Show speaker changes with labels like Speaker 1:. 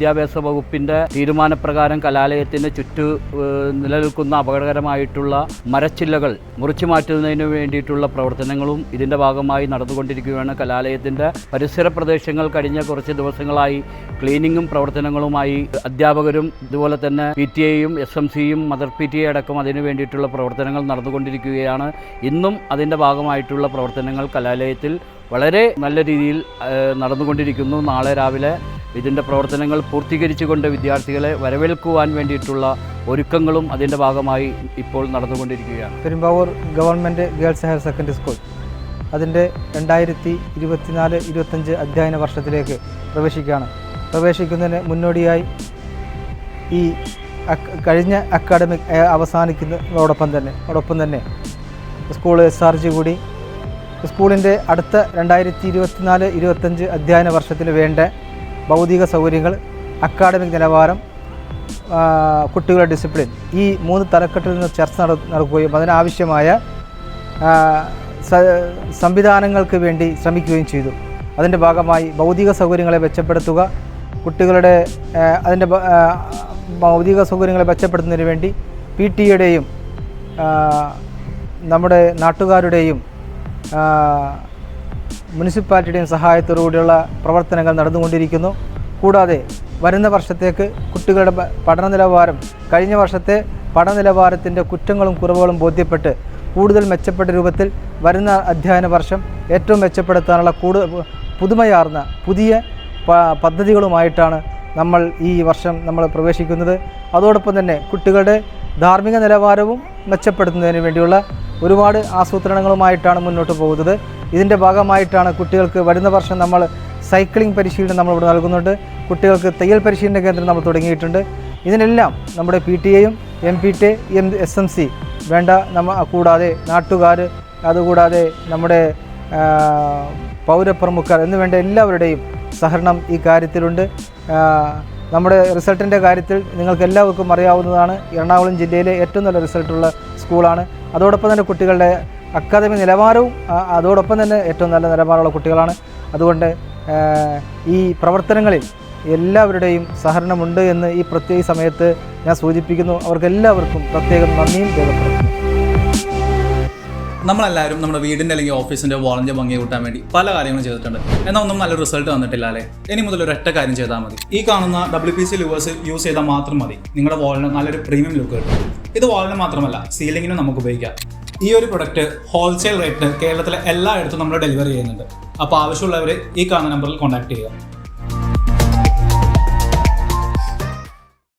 Speaker 1: വിദ്യാഭ്യാസ വകുപ്പിൻ്റെ തീരുമാനപ്രകാരം കലാലയത്തിന് നിലനിൽക്കുന്ന അപകടകരമായിട്ടുള്ള മരച്ചില്ലകൾ മുറിച്ചു മാറ്റുന്നതിന് വേണ്ടിയിട്ടുള്ള പ്രവർത്തനങ്ങളും ഇതിൻ്റെ ഭാഗമായി നടന്നുകൊണ്ടിരിക്കുകയാണ്. കലാലയത്തിൻ്റെ പരിസര പ്രദേശങ്ങൾ കഴിഞ്ഞ കുറച്ച് ദിവസങ്ങളായി ക്ലീനിങ്ങും പ്രവർത്തനങ്ങളുമായി അധ്യാപകരും ഇതുപോലെ തന്നെ PTA-യും SMC-യും മദർ PTA അടക്കം അതിനു വേണ്ടിയിട്ടുള്ള പ്രവർത്തനങ്ങൾ നടന്നുകൊണ്ടിരിക്കുകയാണ്. ഇന്നും അതിൻ്റെ ഭാഗമായിട്ടുള്ള പ്രവർത്തനങ്ങൾ കലാലയത്തിൽ വളരെ നല്ല രീതിയിൽ നടന്നുകൊണ്ടിരിക്കുന്നു. നാളെ രാവിലെ ഇതിൻ്റെ പ്രവർത്തനങ്ങൾ പൂർത്തീകരിച്ചുകൊണ്ട് വിദ്യാർത്ഥികളെ വരവേൽക്കുവാൻ വേണ്ടിയിട്ടുള്ള ഒരുക്കങ്ങളും അതിൻ്റെ ഭാഗമായി ഇപ്പോൾ നടന്നുകൊണ്ടിരിക്കുകയാണ്.
Speaker 2: Perumbavoor government girls higher secondary school അതിൻ്റെ 2024-25 അധ്യയന വർഷത്തിലേക്ക് പ്രവേശിക്കുന്നതിന് മുന്നോടിയായി ഈ കഴിഞ്ഞ അക്കാഡമിക് അവസാനിക്കുന്നതോടൊപ്പം തന്നെ സ്കൂൾ SRG കൂടി സ്കൂളിൻ്റെ അടുത്ത 2024-25 അധ്യയന വർഷത്തിന് വേണ്ട ഭൗതിക സൗകര്യങ്ങൾ, അക്കാഡമിക് നിലവാരം, കുട്ടികളുടെ ഡിസിപ്ലിൻ ഈ 3 തലക്കെട്ടിൽ നിന്ന് ചർച്ച നടക്കുകയും അതിനാവശ്യമായ സംവിധാനങ്ങൾക്ക് വേണ്ടി ശ്രമിക്കുകയും ചെയ്തു. അതിൻ്റെ ഭാഗമായി ഭൗതിക സൗകര്യങ്ങളെ മെച്ചപ്പെടുത്തുക, കുട്ടികളുടെ അതിൻ്റെ ഭൗതിക സൗകര്യങ്ങളെ മെച്ചപ്പെടുത്തുന്നതിന് വേണ്ടി PTA-യുടെയും നമ്മുടെ നാട്ടുകാരുടെയും മുനിസിപ്പാലിറ്റിയുടെയും സഹായത്തോടുകൂടിയുള്ള പ്രവർത്തനങ്ങൾ നടന്നുകൊണ്ടിരിക്കുന്നു. കൂടാതെ വരുന്ന വർഷത്തേക്ക് കുട്ടികളുടെ പഠന നിലവാരം കഴിഞ്ഞ വർഷത്തെ പഠന നിലവാരത്തിൻ്റെ കുറ്റങ്ങളും കുറവുകളും ബോധ്യപ്പെട്ട് കൂടുതൽ മെച്ചപ്പെട്ട രൂപത്തിൽ വരുന്ന അധ്യയന വർഷം ഏറ്റവും മെച്ചപ്പെടുത്താനുള്ള പുതുമയാർന്ന പുതിയ പദ്ധതികളുമായിട്ടാണ് നമ്മൾ ഈ വർഷം പ്രവേശിക്കുന്നത്. അതോടൊപ്പം തന്നെ കുട്ടികളുടെ ധാർമ്മിക നിലവാരവും മെച്ചപ്പെടുത്തുന്നതിന് വേണ്ടിയുള്ള ഒരുപാട് ആസൂത്രണങ്ങളുമായിട്ടാണ് മുന്നോട്ട് പോകുന്നത്. ഇതിൻ്റെ ഭാഗമായിട്ടാണ് കുട്ടികൾക്ക് വരുന്ന വർഷം നമ്മൾ സൈക്ലിംഗ് പരിശീലനം നമ്മളിവിടെ നൽകുന്നുണ്ട്. കുട്ടികൾക്ക് തയ്യൽ പരിശീലന കേന്ദ്രം നമ്മൾ തുടങ്ങിയിട്ടുണ്ട്. ഇതിനെല്ലാം നമ്മുടെ PTA-യും MPTA SMC വേണ്ട കൂടാതെ നാട്ടുകാർ, അതുകൂടാതെ നമ്മുടെ പൗരപ്രമുഖർ എന്നുവേണ്ട എല്ലാവരുടെയും സഹകരണം ഈ കാര്യത്തിലുണ്ട്. നമ്മുടെ റിസൾട്ടിൻ്റെ കാര്യത്തിൽ നിങ്ങൾക്ക് എല്ലാവർക്കും അറിയാവുന്നതാണ്, എറണാകുളം ജില്ലയിലെ ഏറ്റവും നല്ല റിസൾട്ടുള്ള സ്കൂളാണ്. അതോടൊപ്പം തന്നെ കുട്ടികളുടെ അക്കാദമിക് നിലവാരവും അതോടൊപ്പം തന്നെ ഏറ്റവും നല്ല നിലവാരമുള്ള കുട്ടികളാണ്. അതുകൊണ്ട് ഈ പ്രവർത്തനങ്ങളിൽ എല്ലാവരുടെയും സഹകരണമുണ്ട് എന്ന് ഈ പ്രത്യേക സമയത്ത് ഞാൻ സൂചിപ്പിക്കുന്നു. അവർക്കെല്ലാവർക്കും പ്രത്യേകം നന്ദിയും രേഖപ്പെടുത്തുന്നു.
Speaker 3: നമ്മളെല്ലാവരും നമ്മുടെ വീടിൻ്റെ അല്ലെങ്കിൽ ഓഫീസിൻ്റെ വാളിൻ്റെ ഭംഗി കൂട്ടാൻ വേണ്ടി പല കാര്യങ്ങളും ചെയ്തിട്ടുണ്ട്. എന്നാൽ ഒന്നും നല്ല റിസൾട്ട് വന്നിട്ടില്ല അല്ലേ? ഇനി മുതൽ ഒരൊറ്റ കാര്യം ചെയ്താൽ മതി. ഈ കാണുന്ന WPC ലൂവേഴ്സ് യൂസ് ചെയ്താൽ മാത്രം മതി നിങ്ങളുടെ വാളിന് നല്ലൊരു പ്രീമിയം ലുക്ക് കിട്ടും. ഇത് വാളിന് മാത്രമല്ല, സീലിങ്ങിനും നമുക്ക് ഉപയോഗിക്കാം. ഈ ഒരു പ്രൊഡക്റ്റ് ഹോൾസെയിൽ റേറ്റിന് കേരളത്തിലെ എല്ലായിടത്തും നമ്മൾ ഡെലിവറി ചെയ്യുന്നുണ്ട്. അപ്പോൾ ആവശ്യമുള്ളവർ ഈ കാണുന്ന നമ്പറിൽ കോൺടാക്ട് ചെയ്യുക.